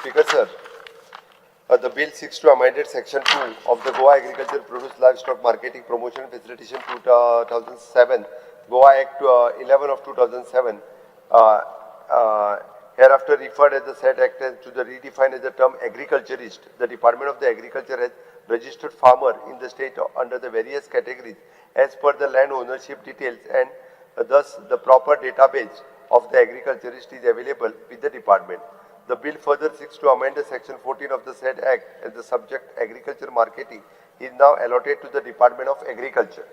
Speaker sir, the bill seeks to amend section 2 of the Goa Agriculture Produce Livestock Marketing Promotion Facilitation 2007, Goa Act 11 of 2007, hereafter referred as the said act and to the redefined as the term agriculturist. The Department of the Agriculture has registered farmer in the state under the various categories as per the land ownership details, and thus the proper database of the agriculturist is available with the department. The bill further seeks to amend the section 14 of the said act, and the subject agriculture marketing is now allotted to the Department of Agriculture.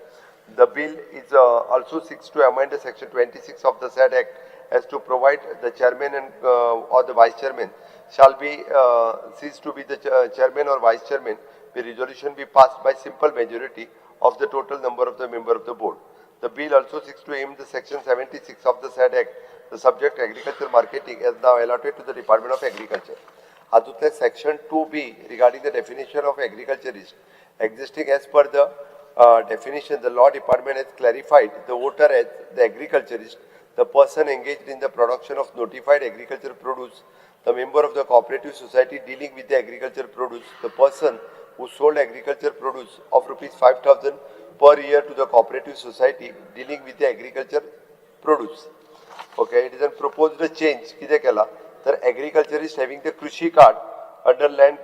The bill is also seeks to amend the section 26 of the said act as to provide the chairman and or the vice chairman shall be cease to be the chairman or vice chairman. The resolution be passed by simple majority of the total number of the member of the board. The bill also seeks to aim the section 76 of the said act. The subject agriculture marketing is now allotted to the Department of Agriculture. Haduthle section 2B regarding the definition of agriculturist. Existing as per the definition, the law department has clarified the voter as the agriculturist, the person engaged in the production of notified agricultural produce, the member of the cooperative society dealing with the agricultural produce, the person who sold agricultural produce of rupees 5,000 per year to the cooperative society dealing with the agricultural produce. Okay, it is a proposed change. किती केला तर agriculturist having the कृषी card under land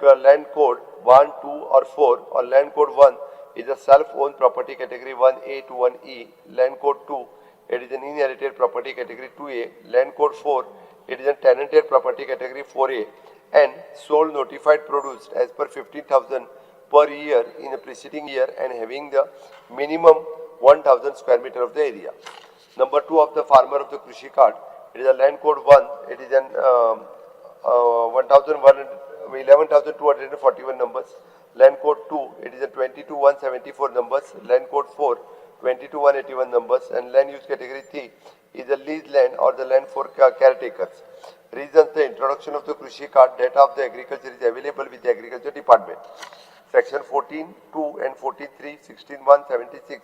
code 1, 2 or 4 or land code 1 is a self-owned property category 1A to 1E. Land code 2 it is an inherited property category 2A. Land code 4 it is a tenanted property category 4A, and sold notified produce as per 15,000 per year in the preceding year and having the minimum 1,000 square meter of the area. Number 2 of the farmer of the Krishi card, it is a land code 1, it is an 11,241 numbers. Land code 2, it is a 22,174 numbers. Land code 4, 22,181 numbers. And land use category 3 is the lease land or the land for caretakers. Reasons: the introduction of the Krishi card, data of the agriculture is available with the agriculture department. Section 14.2 and 14.3, 16.176.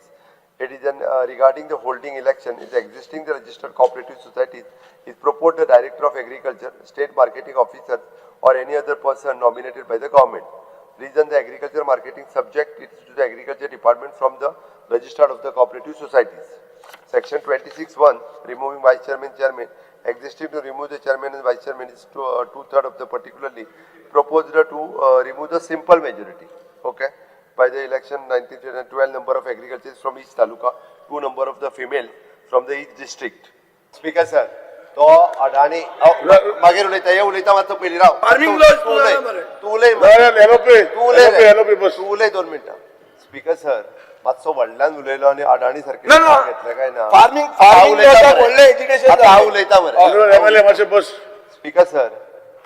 It is regarding the holding election is existing the registered cooperative societies is proposed the director of agriculture, state marketing officer or any other person nominated by the government. Reason: the agriculture marketing subject is to the agriculture department from the register of the cooperative societies. Section 26.1 removing vice chairman, existing to remove the chairman and vice chairman is two-thirds of the particularly proposed to remove the simple majority. Okay. By the election 1912 number of agriculturists from each taluka, 2 number of the female from the each district. Speaker sir, तो अडाणी मागे उलयता मात्र पहिली राव तू उलय 2 मिनिटां. Speaker sir मातसो व्हडल्यान उलयलो आनी अडाणी सारखे घेतले काय ना उलयता मरे. स्पीकर सर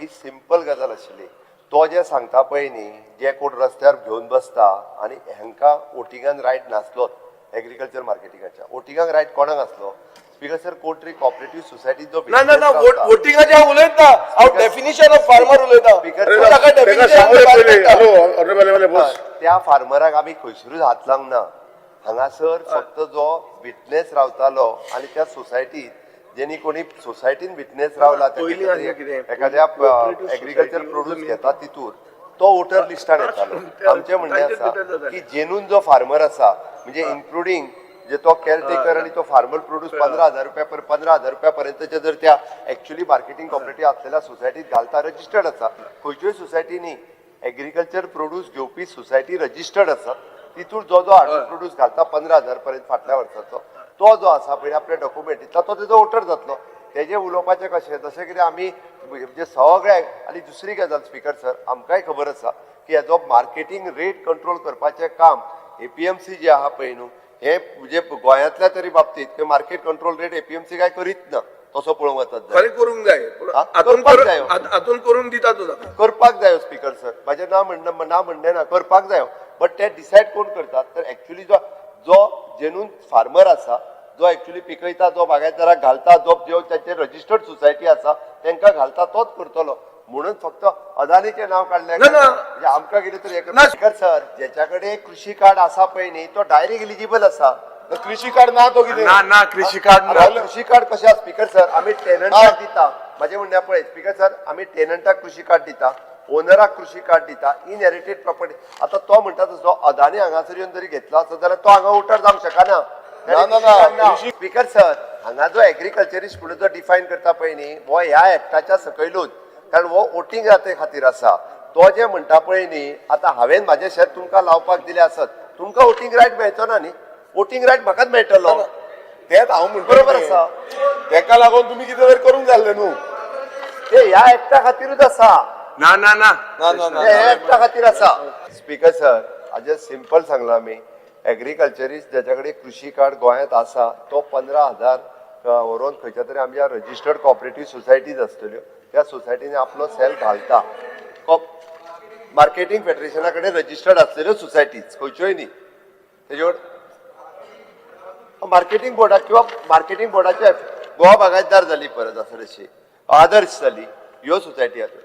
ही सिंपल गजाल आशिल्ली. तो जे सांगता पळय न्ही, जे कोण रस्त्यार घेवन बसता आनी हांकां वोटिंगान रायट नासलो एग्रीकल्चर मार्केटिंगाच्या वोटिंगाक रायट कोणाक आसलो? स्पीकर सर कोण तरी कोऑपरेटिव्ह सोसायटी जो वोटिंगाच्या उलयता हांव डेफिनिशन ऑफ फार्मर उलयता. त्या फार्मराक आमी खंयसरूच हात लावंक ना. हांगासर फक्त जो विटनेस रावतालो आनी त्या सोसायटीत जेनी कोणी सोसायटीन विटनेस रावला एखाद्या एग्रीकल्चर प्रोड्यूस घेता तितूर तो वोटर लिस्टान येतालो. आमचे म्हणणे आसा की जेनून जो फार्मर आसा म्हणजे इन्क्लुडींग जे तो केअरटेकर आणि तो फार्मर प्रोड्यूस 15,000 रुपया पर्यंतच्या जर त्या ऍक्च्युअली मार्केटिंग कॉपरेटिव्ह असलेल्या सोसायटीत घालता रजिस्टर्ड आसा. खंयच्योय सोसायटीनी एग्रीकल्चर प्रोड्यूस घेवपी सोसायटी रजिस्टर्ड आसा तितूर जो प्रोड्यूस घालता 15,000 पर्यंत फाटल्या वर्साचो तो जो आसा पळय आपल्या डॉक्युमेंटीतलो तो तेजो वोटर जातलो. तेजे उलोवपाचें कशें जशें कितें आमी म्हणजे सगळ्याक. आनी दुसरी गजाल स्पीकर सर आमकांय खबर आसा की हेजो मार्केटिंग रेट कंट्रोल करपाचें काम एपीएमसी जे आहा पळय न्हू हे म्हणजे गोंयांतल्या तरी बाबतीत मार्केट कंट्रोल रेट एपीएमसी काय करीत ना. तसो पळोवंक वतात करूंक जाय हातून करून दिता तुका करपाक जायो. स्पीकर सर म्हाजें ना म्हणणें ना करपाक जायो. बट ते डिसायड कोण करतात तर ऍक्च्युअली जो जेनून फार्मर आसा जो ऍक्च्युअली पिकयता जो बागायतदाराक घालता जो त्याचे रजिस्टर्ड सोसायटी आसा तांकां घालता तोच करतलो. म्हणून फक्त अदानीचे नाव काढले म्हणजे आमकां कितें तरी स्पीकर सर ज्याच्या कडेन कृषी कार्ड आसा पळय न्ही तो डायरेक्ट एलिजिबल आसा. कृषी कार्ड ना तो कितें ना कृषी कार्ड कृषी कार्ड कशें स्पीकर सर आमी टेनंट दिता माझे म्हणणे पळय स्पीकर सर आम्ही टेनंटाक कृषी कार्ड दिता ओनराक कृषी कार्ड दिता इनहेरिटेड प्रॉपर्टी आता तो म्हणटा तसो अदानी हांगासर येवन जरी घेतलो आसत जाल्यार तो हांगा उतर जावंक शकना ना. स्पीकर सर हांगा जो एग्रीकल्चरिस्ट म्हणून जो डिफायन करता पळय न्ही हो ह्या एक्टाच्या सकयलूच कारण हो वोटिंग जाते खातीर आसा तो जे म्हणटा पळय न्ही आता हांवेन म्हाजें शेत तुमकां लावपाक दिलें आसत तुमकां वोटिंग रायट मेळचो ना न्ही वोटिंग रायट म्हाकाच मेळटलो तेच हांव म्हणटा बरोबर आसा तेका लागून तुम्ही कितें तरी करूंक जाल्लें न्हू ते ह्या एक्टा खातीरूच आसा ना ना ना ना ना ते ह्या एक्टा खातीर आसा स्पीकर सर हाजे सिंपल सांगला आमी एग्रीकल्चरिस्ट ज्याच्या कडेन कृषी कार्ड गोंयांत आसा तो 15,000 व्हरून खंयच्या तरी आमच्या रजिस्टर्ड कॉपरेटीव सोसायटीज आसतल्यो त्या सोसायटीनी आपलो सेल घालता मार्केटिंग फेडरेशना कडेन रजिस्टर्ड आसलेल्यो सोसायटीज खंयच्योय न्ही तेजे मार्केटिंग बोर्डाक किंवा मार्केटिंग बोर्डाच्या गोवा बागायतदार जाली परत आसा तशी आदर्श जाली ह्यो सोसायटी आसा